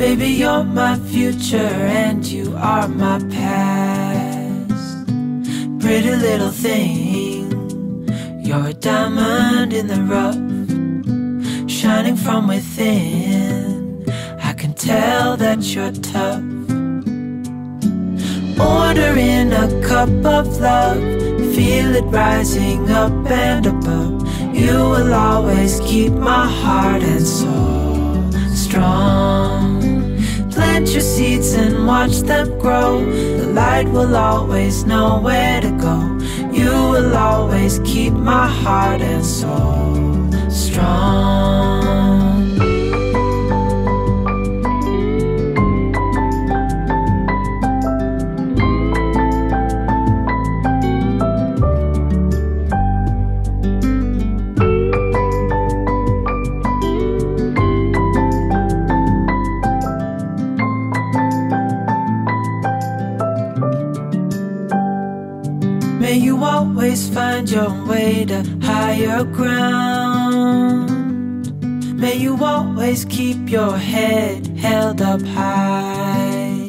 Baby, you're my future and you are my past. Pretty little thing, you're a diamond in the rough, shining from within. I can tell that you're tough. Ordering a cup of love, feel it rising up and above. You will always keep my heart and soul strong. Plant your seeds and watch them grow. The light will always know where to go. You will always keep my heart and soul strong. May you always find your way to higher ground. May you always keep your head held up high.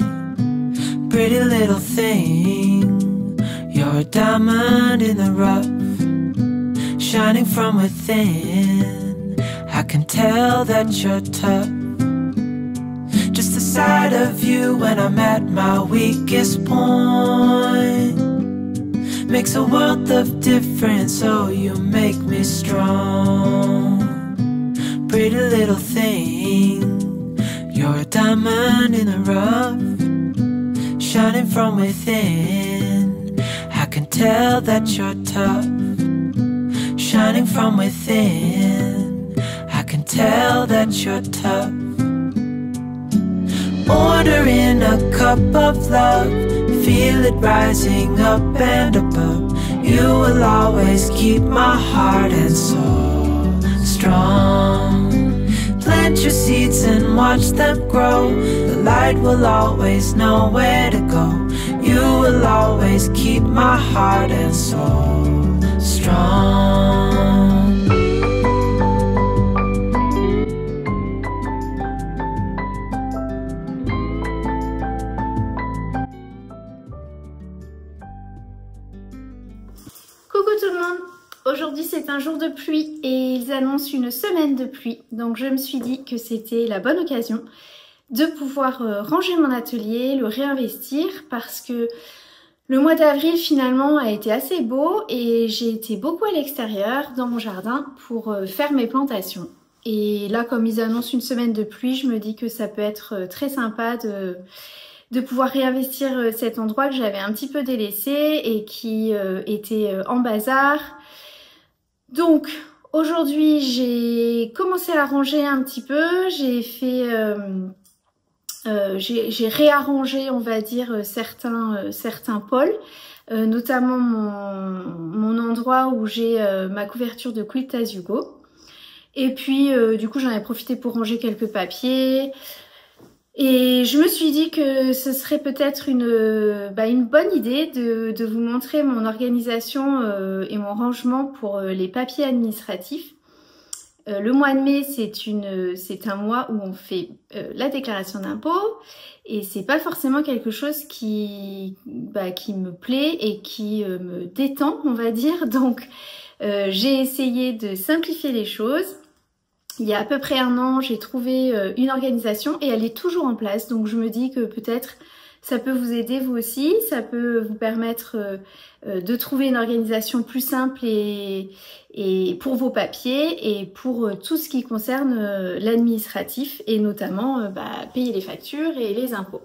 Pretty little thing, you're a diamond in the rough, shining from within. I can tell that you're tough. Just the sight of you when I'm at my weakest point makes a world of difference, oh, you make me strong. Pretty little thing, you're a diamond in the rough, shining from within. I can tell that you're tough, shining from within. I can tell that you're tough. Ordering a cup of love, feel it rising up and above. You will always keep my heart and soul strong. Plant your seeds and watch them grow. The light will always know where to go. You will always keep my heart and soul strong. Coucou tout le monde! Aujourd'hui c'est un jour de pluie et ils annoncent une semaine de pluie. Donc je me suis dit que c'était la bonne occasion de pouvoir ranger mon atelier, le réinvestir parce que le mois d'avril finalement a été assez beau et j'ai été beaucoup à l'extérieur dans mon jardin pour faire mes plantations. Et là comme ils annoncent une semaine de pluie, je me dis que ça peut être très sympa de pouvoir réinvestir cet endroit que j'avais un petit peu délaissé et qui était en bazar. Donc aujourd'hui j'ai commencé à ranger un petit peu, j'ai réarrangé on va dire certains pôles, notamment mon endroit où j'ai ma couverture de Quilt as you go. Et puis du coup j'en ai profité pour ranger quelques papiers. Et je me suis dit que ce serait peut-être une bonne idée de vous montrer mon organisation et mon rangement pour les papiers administratifs. Le mois de mai, c'est un mois où on fait la déclaration d'impôt et c'est pas forcément quelque chose qui me plaît et qui me détend, on va dire. Donc j'ai essayé de simplifier les choses. Il y a à peu près un an, j'ai trouvé une organisation et elle est toujours en place. Donc je me dis que peut-être ça peut vous aider vous aussi. Ça peut vous permettre de trouver une organisation plus simple et pour vos papiers et pour tout ce qui concerne l'administratif et notamment payer les factures et les impôts.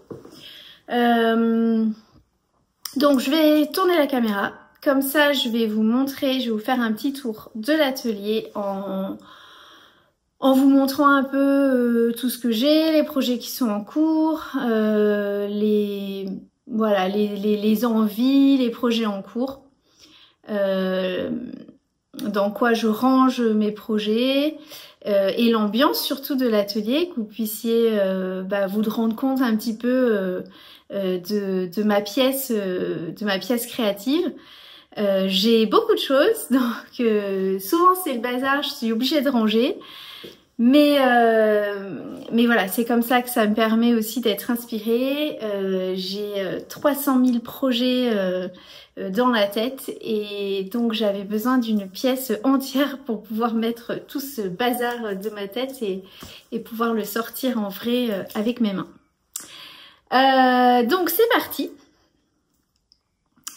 Donc je vais tourner la caméra. Comme ça, je vais vous montrer, je vais vous faire un petit tour de l'atelier en vous montrant un peu tout ce que j'ai, les projets qui sont en cours, les envies, les projets en cours, dans quoi je range mes projets et l'ambiance surtout de l'atelier, que vous puissiez vous rendre compte un petit peu de ma pièce créative. J'ai beaucoup de choses, donc souvent c'est le bazar, je suis obligée de ranger. Mais Mais voilà, c'est comme ça que ça me permet aussi d'être inspirée. J'ai 300 000 projets dans la tête et donc j'avais besoin d'une pièce entière pour pouvoir mettre tout ce bazar de ma tête et pouvoir le sortir en vrai avec mes mains. Donc c'est parti.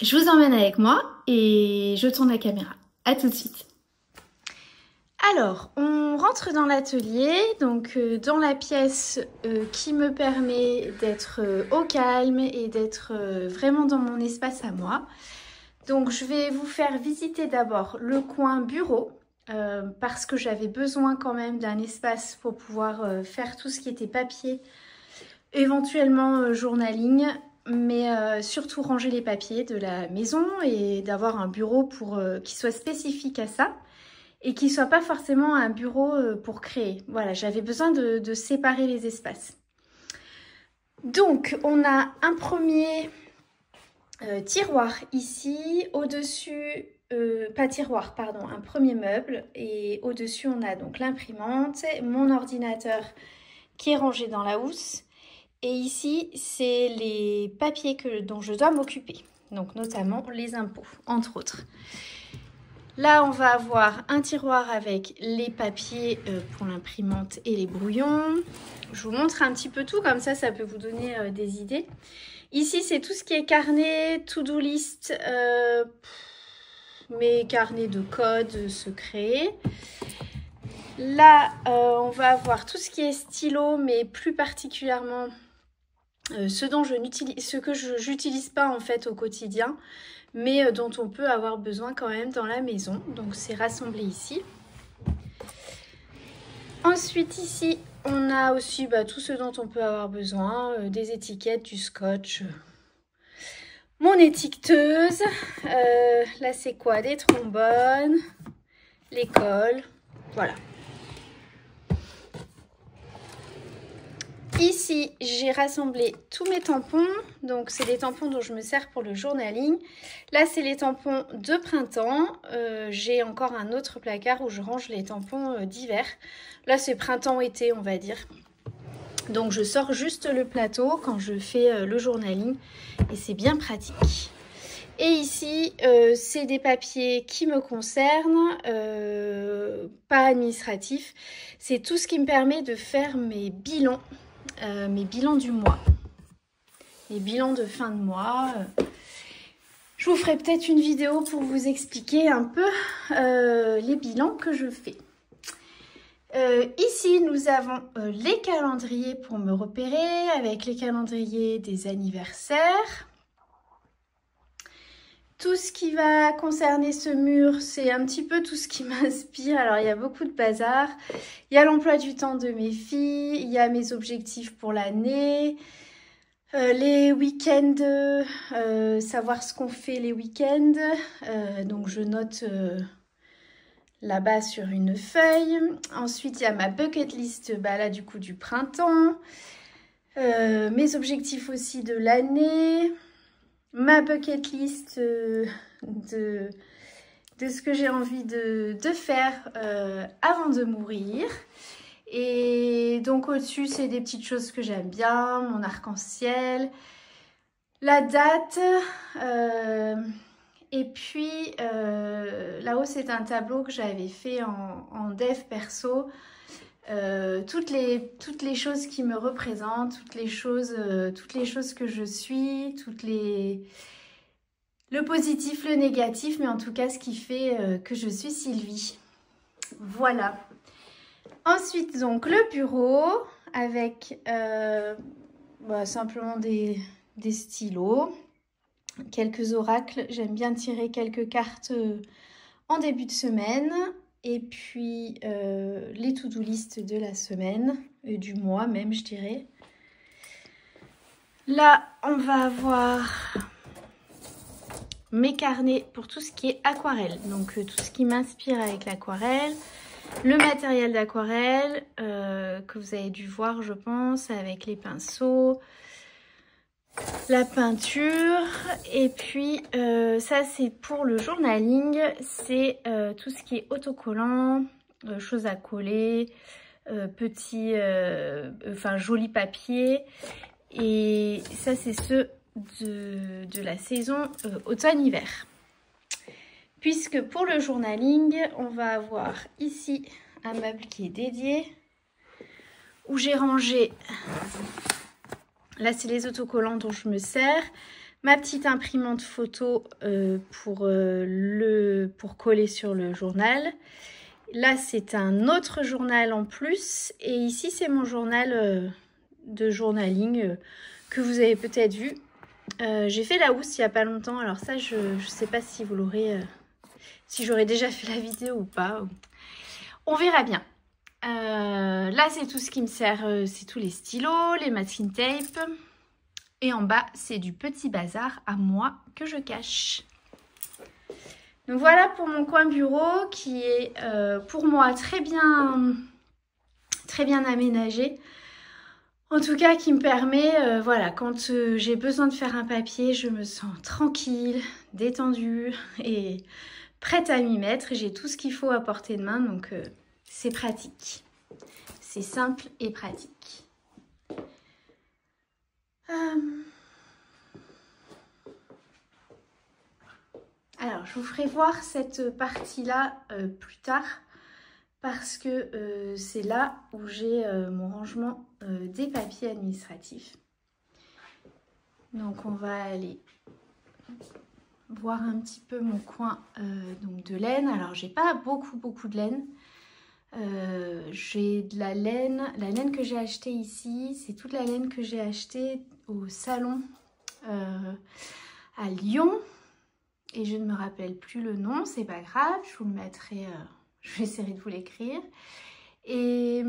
Je vous emmène avec moi et je tourne la caméra. À tout de suite. Alors, on rentre dans l'atelier, donc dans la pièce qui me permet d'être au calme et d'être vraiment dans mon espace à moi. Donc, je vais vous faire visiter d'abord le coin bureau parce que j'avais besoin quand même d'un espace pour pouvoir faire tout ce qui était papier, éventuellement journaling, mais surtout ranger les papiers de la maison et d'avoir un bureau pour qui soit spécifique à ça. Et qui ne soit pas forcément un bureau pour créer. Voilà, j'avais besoin de séparer les espaces. Donc, on a un premier tiroir ici, au-dessus, pas tiroir, pardon, un premier meuble. Et au-dessus, on a donc l'imprimante, mon ordinateur qui est rangé dans la housse. Et ici, c'est les papiers dont je dois m'occuper. Donc, notamment les impôts, entre autres. Là, on va avoir un tiroir avec les papiers pour l'imprimante et les brouillons. Je vous montre un petit peu tout, comme ça peut vous donner des idées. Ici, c'est tout ce qui est carnet, to-do list, mes carnets de code secrets. Là, on va avoir tout ce qui est stylo, mais plus particulièrement ce que je n'utilise pas en fait au quotidien, mais dont on peut avoir besoin quand même dans la maison. Donc c'est rassemblé ici. Ensuite ici, on a aussi tout ce dont on peut avoir besoin, des étiquettes, du scotch, mon étiqueteuse. Là c'est quoi? Des trombones, l'école, voilà. Ici, j'ai rassemblé tous mes tampons. Donc, c'est des tampons dont je me sers pour le journaling. Là, c'est les tampons de printemps. J'ai encore un autre placard où je range les tampons d'hiver. Là, c'est printemps-été, on va dire. Donc, je sors juste le plateau quand je fais le journaling. Et c'est bien pratique. Et ici, c'est des papiers qui me concernent, pas administratifs. C'est tout ce qui me permet de faire mes bilans du mois, les bilans de fin de mois. Je vous ferai peut-être une vidéo pour vous expliquer un peu les bilans que je fais. Ici, nous avons les calendriers pour me repérer, avec les calendriers des anniversaires. Tout ce qui va concerner ce mur, c'est un petit peu tout ce qui m'inspire. Alors, il y a beaucoup de bazar. Il y a l'emploi du temps de mes filles, il y a mes objectifs pour l'année, les week-ends, savoir ce qu'on fait les week-ends. Donc, je note là-bas sur une feuille. Ensuite, il y a ma bucket list, là, du coup, du printemps. Mes objectifs aussi de l'année. Ma bucket list de ce que j'ai envie de faire avant de mourir. Et donc au-dessus, c'est des petites choses que j'aime bien, mon arc-en-ciel, la date. Et puis là-haut, c'est un tableau que j'avais fait en dev perso. Toutes les choses qui me représentent, toutes les choses que je suis, le positif, le négatif, mais en tout cas ce qui fait que je suis Sylvie. Voilà. Ensuite donc le bureau avec simplement des stylos, quelques oracles. J'aime bien tirer quelques cartes en début de semaine. Et puis les to-do list de la semaine, du mois même je dirais. Là on va avoir mes carnets pour tout ce qui est aquarelle. Donc tout ce qui m'inspire avec l'aquarelle. Le matériel d'aquarelle que vous avez dû voir je pense avec les pinceaux. La peinture et puis ça c'est pour le journaling, c'est tout ce qui est autocollant, choses à coller, joli papier. Et ça, c'est ceux de la saison automne-hiver. Puisque pour le journaling, on va avoir ici un meuble qui est dédié, où j'ai rangé, là c'est les autocollants dont je me sers, ma petite imprimante photo pour coller sur le journal. Là c'est un autre journal en plus, et ici c'est mon journal de journaling que vous avez peut-être vu. J'ai fait la housse il n'y a pas longtemps, alors ça je ne sais pas si vous l'aurez... si j'aurais déjà fait la vidéo ou pas. On verra bien. Là, c'est tout ce qui me sert. C'est tous les stylos, les masking tape. Et en bas, c'est du petit bazar à moi que je cache. Donc voilà pour mon coin bureau qui est pour moi très bien aménagé. En tout cas, qui me permet, voilà, quand j'ai besoin de faire un papier, je me sens tranquille, détendue et... prête à m'y mettre. J'ai tout ce qu'il faut à portée de main, donc c'est pratique. C'est simple et pratique. Alors, je vous ferai voir cette partie-là plus tard, parce que c'est là où j'ai mon rangement des papiers administratifs. Donc, on va aller... voir un petit peu mon coin donc de laine. Alors j'ai pas beaucoup de laine, j'ai de la laine que j'ai achetée ici, c'est toute la laine que j'ai achetée au salon à Lyon, et je ne me rappelle plus le nom, c'est pas grave, je vous le mettrai, je vais essayer de vous l'écrire. Et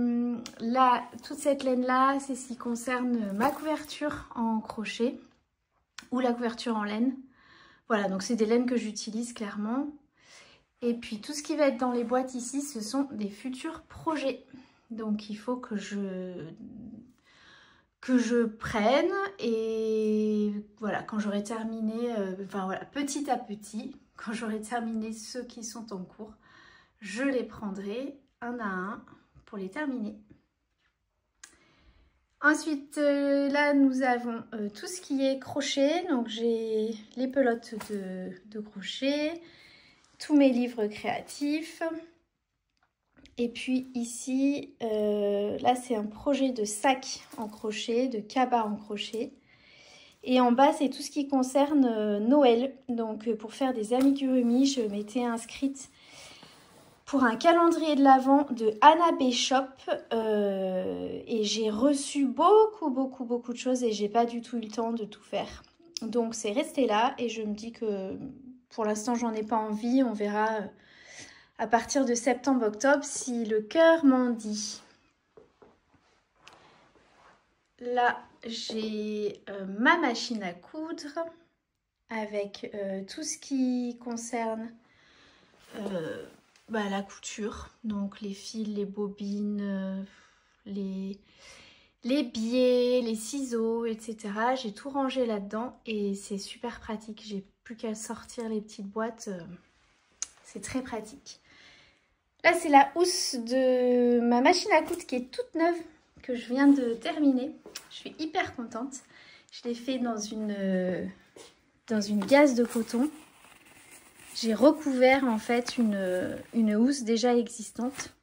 là, toute cette laine là, c'est ce qui concerne ma couverture en crochet ou la couverture en laine. Voilà, donc c'est des laines que j'utilise clairement. Et puis tout ce qui va être dans les boîtes ici, ce sont des futurs projets. Donc il faut que je prenne, et voilà, quand j'aurai terminé, enfin voilà, petit à petit, quand j'aurai terminé ceux qui sont en cours, je les prendrai un à un pour les terminer. Ensuite, là, nous avons tout ce qui est crochet. Donc, j'ai les pelotes de crochet, tous mes livres créatifs. Et puis ici, là, c'est un projet de sac en crochet, de cabas en crochet. Et en bas, c'est tout ce qui concerne Noël. Donc, pour faire des amigurumis, je m'étais inscrite pour un calendrier de l'Avent de Anna B Shop, et j'ai reçu beaucoup de choses et j'ai pas du tout eu le temps de tout faire. Donc c'est resté là, et je me dis que pour l'instant j'en ai pas envie. On verra à partir de septembre-octobre si le cœur m'en dit. Là j'ai ma machine à coudre avec tout ce qui concerne la couture, donc les fils, les bobines, les biais, les ciseaux, etc. J'ai tout rangé là-dedans et c'est super pratique. J'ai plus qu'à sortir les petites boîtes, c'est très pratique. Là, c'est la housse de ma machine à coudre qui est toute neuve, que je viens de terminer. Je suis hyper contente. Je l'ai fait dans une gaze de coton. J'ai recouvert en fait une housse déjà existante.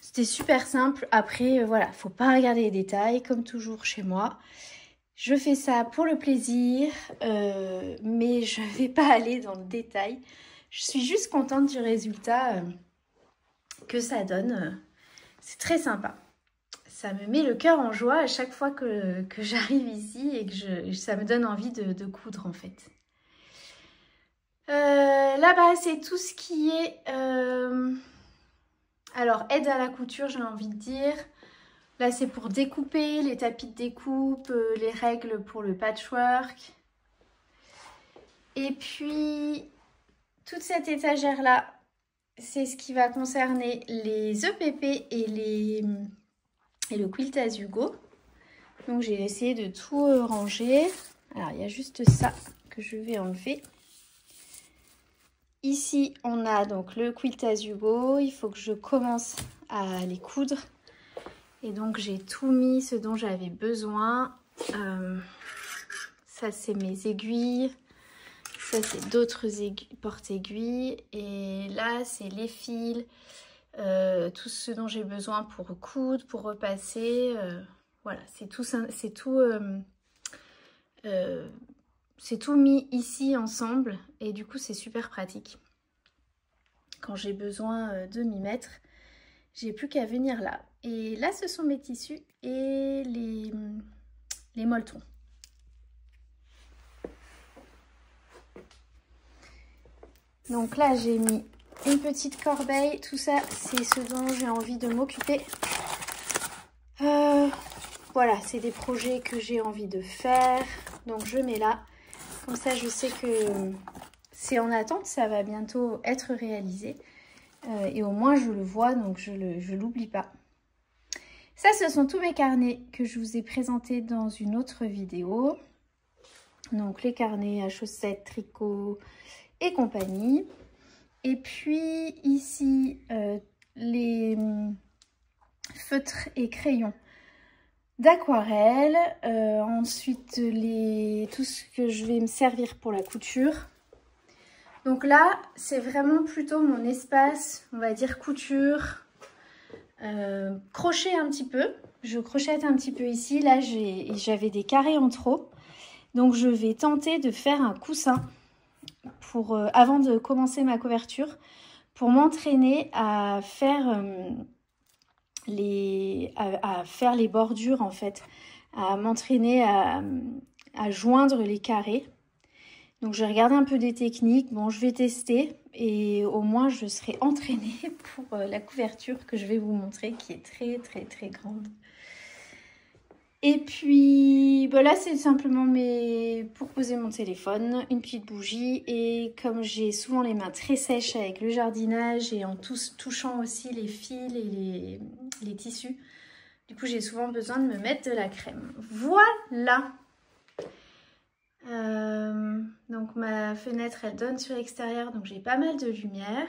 C'était super simple. Après, voilà, faut pas regarder les détails, comme toujours chez moi. Je fais ça pour le plaisir, mais je vais pas aller dans le détail. Je suis juste contente du résultat que ça donne. C'est très sympa. Ça me met le cœur en joie à chaque fois que j'arrive ici et que ça me donne envie de coudre en fait. Là-bas, c'est tout ce qui est alors aide à la couture, j'ai envie de dire. Là, c'est pour découper, les tapis de découpe, les règles pour le patchwork. Et puis, toute cette étagère-là, c'est ce qui va concerner les EPP et le Quiltaz Hugo. Donc, j'ai essayé de tout ranger. Alors, il y a juste ça que je vais enlever. Ici, on a donc le Quiltaz Hugo. Il faut que je commence à les coudre. Et donc j'ai tout mis ce dont j'avais besoin. Ça c'est mes aiguilles. Ça c'est d'autres porte-aiguilles. Et là c'est les fils. Tout ce dont j'ai besoin pour coudre, pour repasser. Voilà, c'est tout mis ici ensemble. Et du coup c'est super pratique. Quand j'ai besoin de m'y mettre, j'ai plus qu'à venir là. Et là, ce sont mes tissus et les molletons. Donc là, j'ai mis une petite corbeille. Tout ça, c'est ce dont j'ai envie de m'occuper. Voilà, c'est des projets que j'ai envie de faire. Donc je mets là. Comme ça, je sais que c'est en attente. Ça va bientôt être réalisé. Et au moins, je le vois, donc je l'oublie pas. Ça, ce sont tous mes carnets que je vous ai présentés dans une autre vidéo. Donc, les carnets à chaussettes, tricot et compagnie. Et puis, ici, les feutres et crayons d'aquarelle. Ensuite, tout ce que je vais me servir pour la couture. Donc là, c'est vraiment plutôt mon espace, on va dire couture, crochet un petit peu. Je crochette un petit peu ici. Là, j'avais des carrés en trop. Donc, je vais tenter de faire un coussin avant de commencer ma couverture pour m'entraîner à faire les bordures en fait, à m'entraîner à joindre les carrés. Donc je vais regarder un peu des techniques, bon je vais tester et au moins je serai entraînée pour la couverture que je vais vous montrer qui est très grande. Et puis bah là c'est simplement pour poser mon téléphone, une petite bougie et comme j'ai souvent les mains très sèches avec le jardinage et en touchant aussi les fils et les tissus, du coup j'ai souvent besoin de me mettre de la crème. Voilà! Donc ma fenêtre elle donne sur l'extérieur donc j'ai pas mal de lumière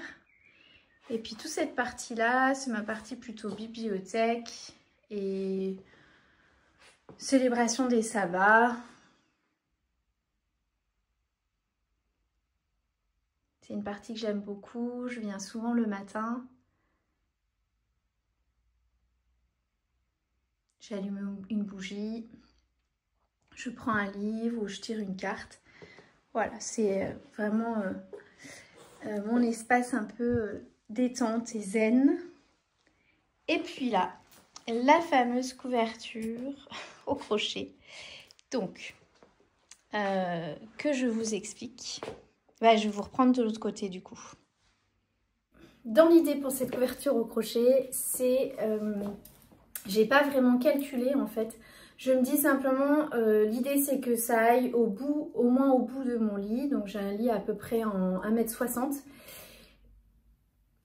et puis toute cette partie là c'est ma partie plutôt bibliothèque et célébration des sabbats. C'est une partie que j'aime beaucoup, je viens souvent le matin, j'allume une bougie, je prends un livre ou je tire une carte. Voilà, c'est vraiment mon espace un peu détente et zen. Et puis là, la fameuse couverture au crochet. Donc, que je vous explique. Bah, je vais vous reprendre de l'autre côté du coup. Dans l'idée pour cette couverture au crochet, c'est... j'ai pas vraiment calculé en fait. Je me dis simplement, l'idée c'est que ça aille au moins au bout de mon lit. Donc j'ai un lit à peu près en 1,60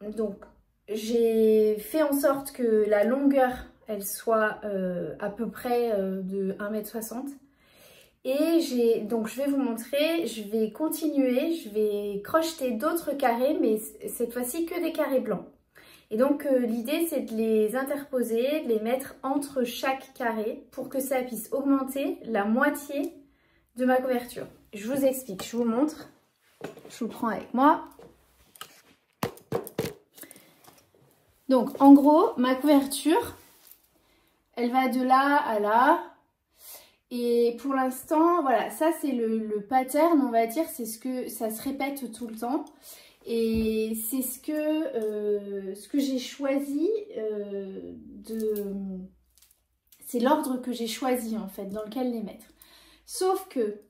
m. Donc j'ai fait en sorte que la longueur, elle soit à peu près de 1,60 m. Et donc je vais vous montrer, je vais continuer, je vais crocheter d'autres carrés, mais cette fois-ci que des carrés blancs. Et donc l'idée c'est de les interposer, de les mettre entre chaque carré pour que ça puisse augmenter la moitié de ma couverture. Je vous explique, je vous montre, je vous prends avec moi. Donc en gros ma couverture, elle va de là à là. Et pour l'instant, voilà, ça c'est le pattern, on va dire, c'est ce que ça se répète tout le temps. Et c'est ce que j'ai choisi c'est l'ordre que j'ai choisi en fait, dans lequel les mettre. Sauf que,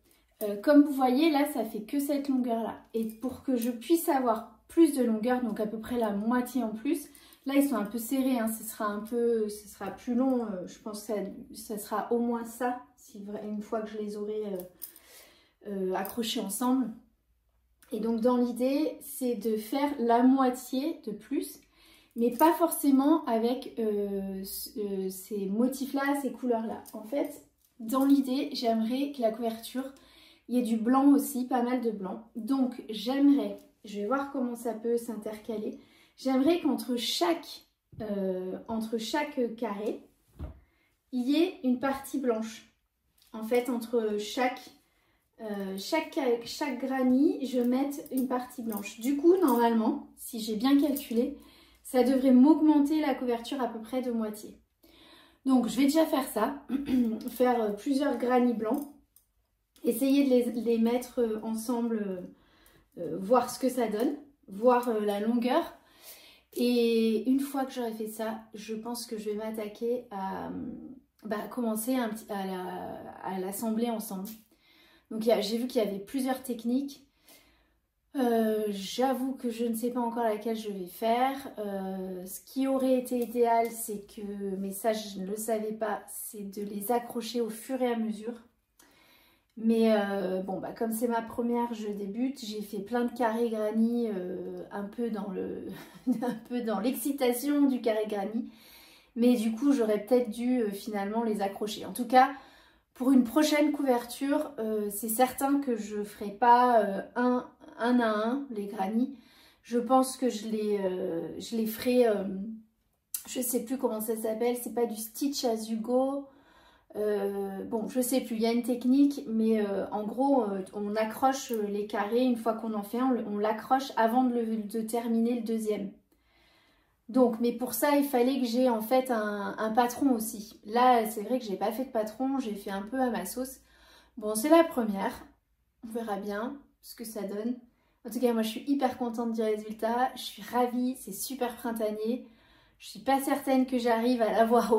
comme vous voyez, là, ça fait que cette longueur-là. Et pour que je puisse avoir plus de longueur, donc à peu près la moitié en plus, là, ils sont un peu serrés, hein, ce sera plus long, je pense que ça sera au moins ça, une fois que je les aurai accrochés ensemble. Et donc dans l'idée, c'est de faire la moitié de plus, mais pas forcément avec ces motifs-là, ces couleurs-là. En fait, dans l'idée, j'aimerais que la couverture, il y ait du blanc aussi, pas mal de blanc. Donc j'aimerais, je vais voir comment ça peut s'intercaler, j'aimerais qu'entre chaque carré, il y ait une partie blanche. En fait, entre chaque granny, je mette une partie blanche. Du coup, normalement, si j'ai bien calculé, ça devrait m'augmenter la couverture à peu près de moitié. Donc, je vais déjà faire ça, faire plusieurs granny blancs, essayer de les mettre ensemble, voir ce que ça donne, voir la longueur. Et une fois que j'aurai fait ça, je pense que je vais m'attaquer à commencer à l'assembler ensemble. Donc j'ai vu qu'il y avait plusieurs techniques. J'avoue que je ne sais pas encore laquelle je vais faire. Ce qui aurait été idéal, c'est que, mais ça je ne le savais pas, c'est de les accrocher au fur et à mesure. Mais bon, comme c'est ma première, je débute, j'ai fait plein de carrés granny, un peu dans l'excitation du carré granny. Mais du coup, j'aurais peut-être dû finalement les accrocher. En tout cas, pour une prochaine couverture, c'est certain que je ne ferai pas un à un les granny. Je pense que je les ferai, je ne sais plus comment ça s'appelle, c'est pas du stitch as you go. Bon, je sais plus, il y a une technique, mais en gros, on accroche les carrés, une fois qu'on en fait un, on l'accroche avant de terminer le deuxième. Donc, mais pour ça, il fallait que j'ai en fait un patron aussi. Là, c'est vrai que j'ai pas fait de patron, j'ai fait un peu à ma sauce. Bon, c'est la première, on verra bien ce que ça donne. En tout cas, moi, je suis hyper contente du résultat, je suis ravie, c'est super printanier. Je suis pas certaine que j'arrive à la voir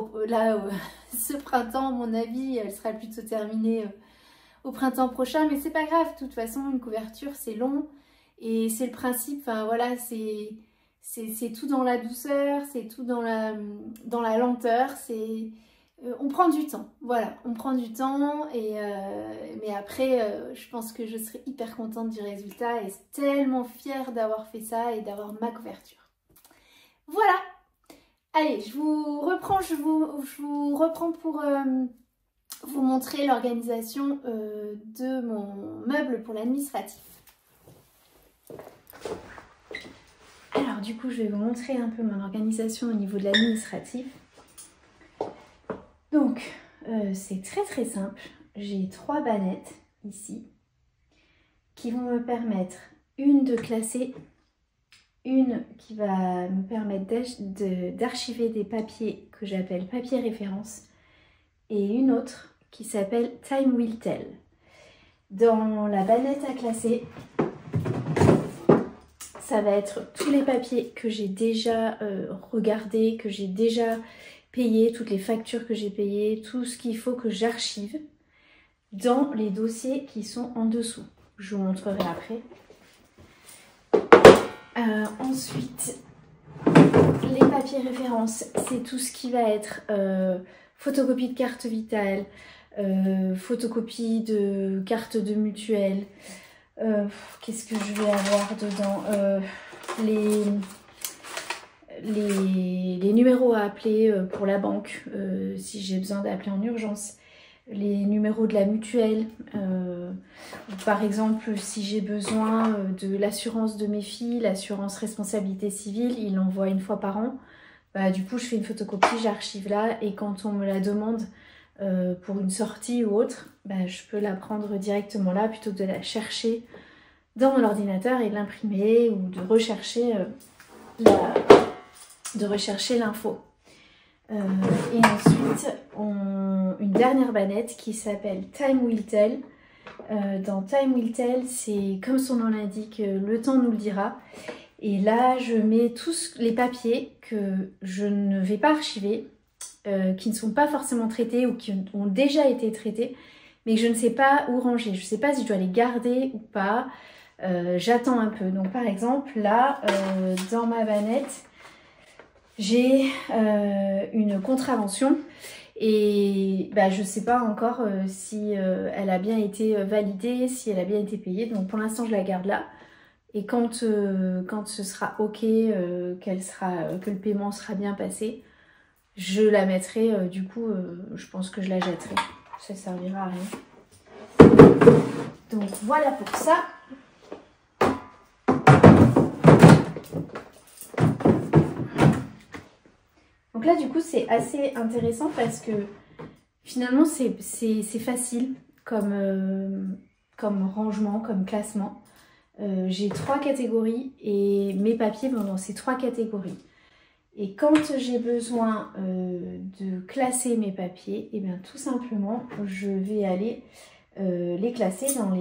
ce printemps. À mon avis, elle sera plutôt terminée au printemps prochain. Mais c'est pas grave. De toute façon, une couverture, c'est long. Et c'est le principe. Enfin, voilà, c'est tout dans la douceur. C'est tout dans la lenteur. On prend du temps. Voilà, on prend du temps. Mais après, je pense que je serai hyper contente du résultat. Et tellement fière d'avoir fait ça et d'avoir ma couverture. Voilà! Allez, je vous reprends pour vous montrer l'organisation de mon meuble pour l'administratif. Alors du coup, je vais vous montrer un peu mon organisation au niveau de l'administratif. Donc, c'est très simple. J'ai 3 bannettes ici qui vont me permettre une de classer, une qui va me permettre d'archiver des papiers que j'appelle papier référence et une autre qui s'appelle Time Will Tell. Dans la bannette à classer, ça va être tous les papiers que j'ai déjà regardés, que j'ai déjà payés, toutes les factures que j'ai payées, tout ce qu'il faut que j'archive dans les dossiers qui sont en dessous. Je vous montrerai après. Ensuite, les papiers références, c'est tout ce qui va être photocopie de carte vitale, photocopie de carte de mutuelle. Qu'est-ce que je vais avoir dedans, les numéros à appeler pour la banque, si j'ai besoin d'appeler en urgence. Les numéros de la mutuelle, par exemple si j'ai besoin de l'assurance de mes filles, l'assurance responsabilité civile, il l'envoie une fois par an, du coup je fais une photocopie, j'archive là et quand on me la demande pour une sortie ou autre, je peux la prendre directement là plutôt que de la chercher dans mon ordinateur et de l'imprimer ou de rechercher l'info. Et ensuite, une dernière bannette qui s'appelle Time Will Tell. Dans Time Will Tell, c'est comme son nom l'indique, le temps nous le dira. Et là, je mets tous les papiers que je ne vais pas archiver, qui ne sont pas forcément traités ou qui ont déjà été traités, mais que je ne sais pas où ranger. Je ne sais pas si je dois les garder ou pas. J'attends un peu. Donc par exemple, là, dans ma bannette, j'ai une contravention et je ne sais pas encore si elle a bien été validée, si elle a bien été payée. Donc pour l'instant je la garde là et quand ce sera ok, que le paiement sera bien passé, je la mettrai, du coup je pense que je la jetterai, ça ne servira à rien. Donc voilà pour ça. Donc là du coup c'est assez intéressant parce que Finalement, c'est facile comme rangement, comme classement. J'ai 3 catégories et mes papiers vont dans ces 3 catégories. Et quand j'ai besoin de classer mes papiers, et bien tout simplement, je vais aller les classer dans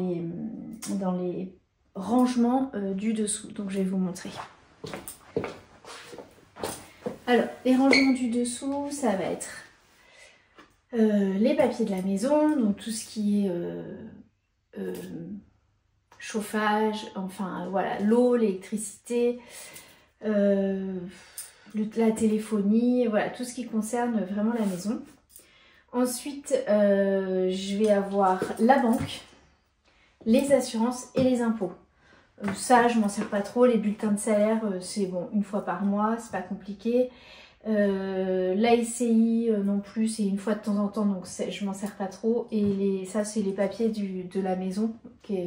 les rangements du dessous. Donc je vais vous montrer. Alors, les rangements du dessous, ça va être les papiers de la maison, donc tout ce qui est chauffage, enfin voilà, l'eau, l'électricité, la téléphonie, voilà, tout ce qui concerne vraiment la maison. Ensuite, je vais avoir la banque, les assurances et les impôts. Ça, je m'en sers pas trop. Les bulletins de salaire, c'est bon, une fois par mois, c'est pas compliqué. L'ASCI non plus, c'est une fois de temps en temps, donc je m'en sers pas trop. Et ça, c'est les papiers de la maison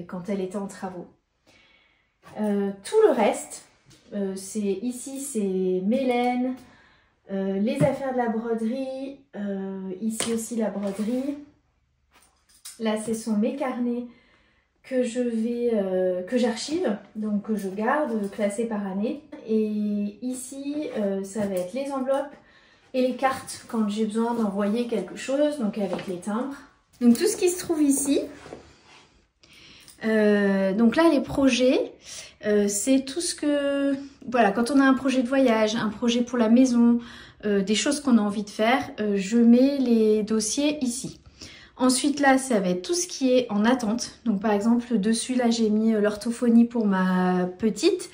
quand elle était en travaux. Tout le reste, ici, c'est Mélène, les affaires de la broderie, ici aussi la broderie. Là, ce sont mes carnets que j'archive, donc que je garde, classés par année. Et ici, ça va être les enveloppes et les cartes quand j'ai besoin d'envoyer quelque chose, donc avec les timbres. Donc tout ce qui se trouve ici. Donc là, les projets, c'est tout ce que... Voilà, quand on a un projet de voyage, un projet pour la maison, des choses qu'on a envie de faire, je mets les dossiers ici. Ensuite là, ça va être tout ce qui est en attente. Donc par exemple, dessus là, j'ai mis l'orthophonie pour ma petite.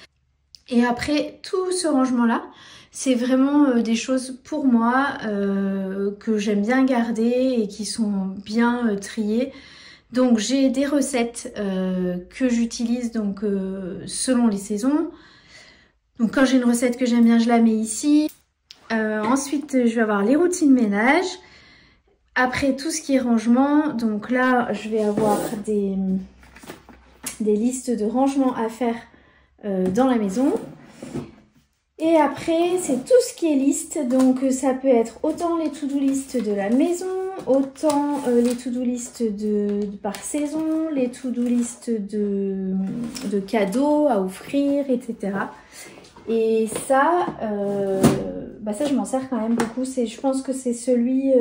Et après, tout ce rangement-là, c'est vraiment des choses pour moi que j'aime bien garder et qui sont bien triées. Donc j'ai des recettes que j'utilise donc selon les saisons. Donc quand j'ai une recette que j'aime bien, je la mets ici. Ensuite, je vais avoir les routines ménage. Après, tout ce qui est rangement, donc là, je vais avoir des listes de rangement à faire dans la maison. Et après, c'est tout ce qui est liste. Donc, ça peut être autant les to-do list de la maison, autant les to-do list par saison, les to-do list de cadeaux à offrir, etc. Et ça, ça, je m'en sers quand même beaucoup. Je pense que c'est celui...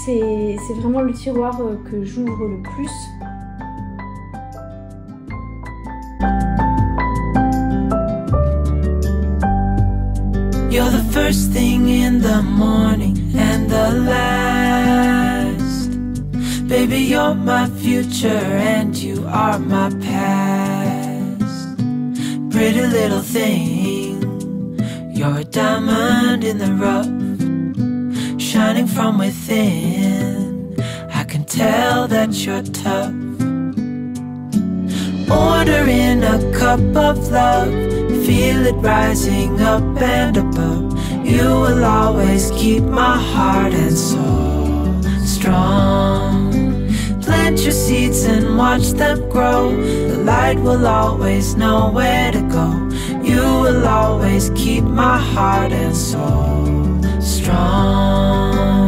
c'est vraiment le tiroir que j'ouvre le plus. You're the first thing in the morning and the last. Baby, you're my future and you are my past. Pretty little thing, you're a diamond in the rough, shining from within. I can tell that you're tough. Order in a cup of love, feel it rising up and above. You will always keep my heart and soul strong. Plant your seeds and watch them grow. The light will always know where to go. You will always keep my heart and soul strong.